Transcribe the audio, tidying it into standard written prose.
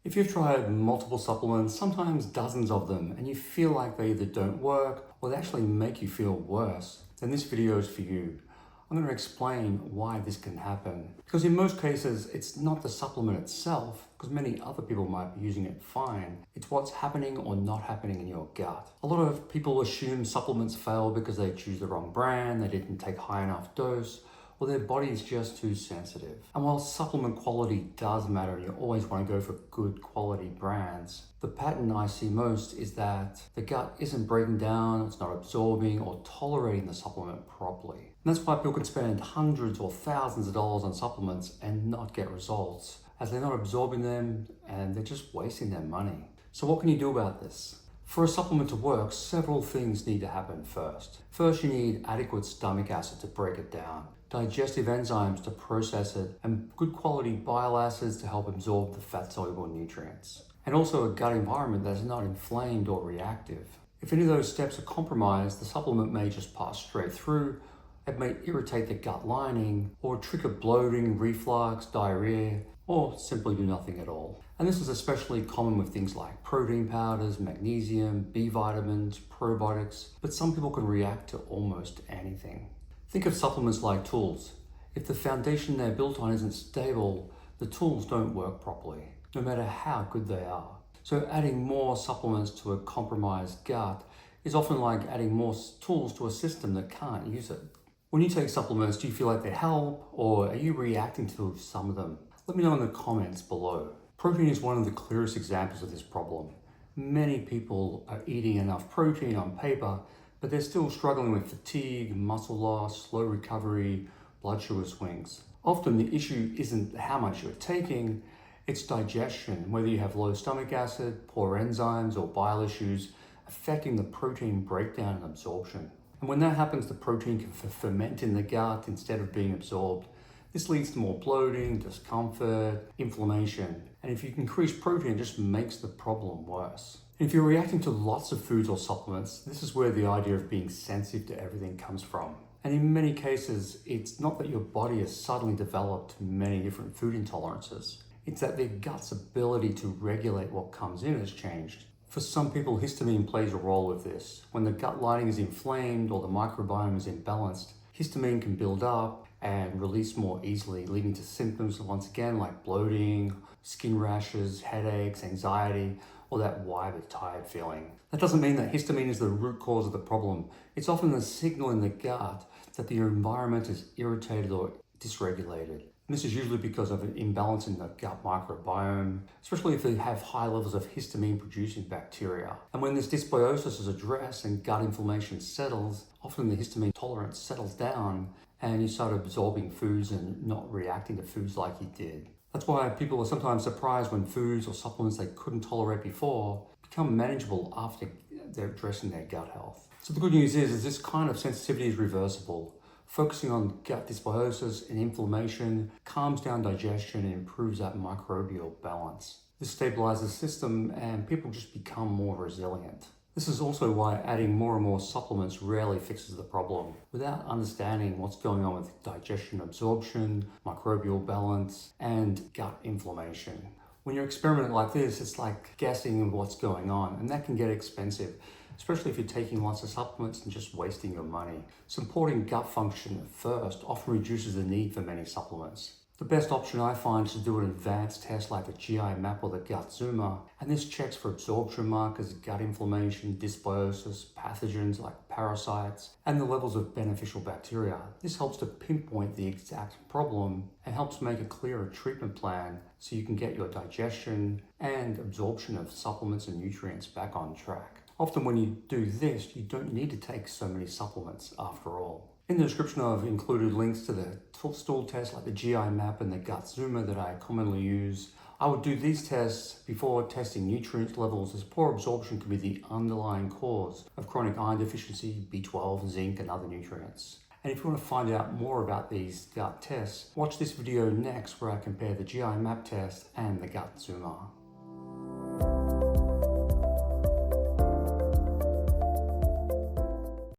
If you've tried multiple supplements, sometimes dozens of them, and you feel like they either don't work or they actually make you feel worse, then this video is for you. I'm going to explain why this can happen. Because in most cases, it's not the supplement itself, because many other people might be using it fine. It's what's happening or not happening in your gut. A lot of people assume supplements fail because they choose the wrong brand, they didn't take high enough dose, or their body is just too sensitive. And while supplement quality does matter and you always want to go for good quality brands, the pattern I see most is that the gut isn't breaking down, it's not absorbing or tolerating the supplement properly. And that's why people can spend hundreds or thousands of dollars on supplements and not get results, as they're not absorbing them and they're just wasting their money. So what can you do about this? For a supplement to work, several things need to happen first. First, you need adequate stomach acid to break it down, digestive enzymes to process it, and good quality bile acids to help absorb the fat-soluble nutrients. And also a gut environment that's not inflamed or reactive. If any of those steps are compromised, the supplement may just pass straight through, it may irritate the gut lining, or trigger bloating, reflux, diarrhea, or simply do nothing at all. And this is especially common with things like protein powders, magnesium, B vitamins, probiotics, but some people can react to almost anything. Think of supplements like tools. If the foundation they're built on isn't stable, the tools don't work properly, no matter how good they are. So adding more supplements to a compromised gut is often like adding more tools to a system that can't use it. When you take supplements, do you feel like they help, or are you reacting to some of them? Let me know in the comments below. Protein is one of the clearest examples of this problem. Many people are eating enough protein on paper, but they're still struggling with fatigue, muscle loss, slow recovery, blood sugar swings. Often the issue isn't how much you're taking, it's digestion, whether you have low stomach acid, poor enzymes, or bile issues affecting the protein breakdown and absorption. And when that happens, the protein can ferment in the gut instead of being absorbed. This leads to more bloating, discomfort, inflammation. And if you increase protein, it just makes the problem worse. And if you're reacting to lots of foods or supplements, this is where the idea of being sensitive to everything comes from. And in many cases, it's not that your body has suddenly developed many different food intolerances. It's that their gut's ability to regulate what comes in has changed. For some people, histamine plays a role with this. When the gut lining is inflamed or the microbiome is imbalanced, histamine can build up and release more easily, leading to symptoms once again like bloating, skin rashes, headaches, anxiety, or that why but tired feeling. That doesn't mean that histamine is the root cause of the problem. It's often the signal in the gut that the environment is irritated or dysregulated. And this is usually because of an imbalance in the gut microbiome, especially if they have high levels of histamine-producing bacteria. And when this dysbiosis is addressed and gut inflammation settles, often the histamine tolerance settles down and you start absorbing foods and not reacting to foods like you did. That's why people are sometimes surprised when foods or supplements they couldn't tolerate before become manageable after they're addressing their gut health. So the good news is this kind of sensitivity is reversible. Focusing on gut dysbiosis and inflammation calms down digestion and improves that microbial balance. This stabilizes the system and people just become more resilient. This is also why adding more and more supplements rarely fixes the problem without understanding what's going on with digestion, absorption, microbial balance, and gut inflammation. When you're experimenting like this, it's like guessing what's going on, and that can get expensive, especially if you're taking lots of supplements and just wasting your money. Supporting gut function first often reduces the need for many supplements. The best option I find is to do an advanced test like the GI map or the gut zoomer, and this checks for absorption markers, gut inflammation, dysbiosis, pathogens like parasites, and the levels of beneficial bacteria. This helps to pinpoint the exact problem and helps make a clearer treatment plan so you can get your digestion and absorption of supplements and nutrients back on track. Often when you do this, you don't need to take so many supplements after all. In the description I've included links to the stool tests like the GI map and the gut zoomer that I commonly use. I would do these tests before testing nutrient levels, as poor absorption can be the underlying cause of chronic iron deficiency, B12, zinc and other nutrients. And if you want to find out more about these gut tests, watch this video next where I compare the GI map test and the gut zoomer.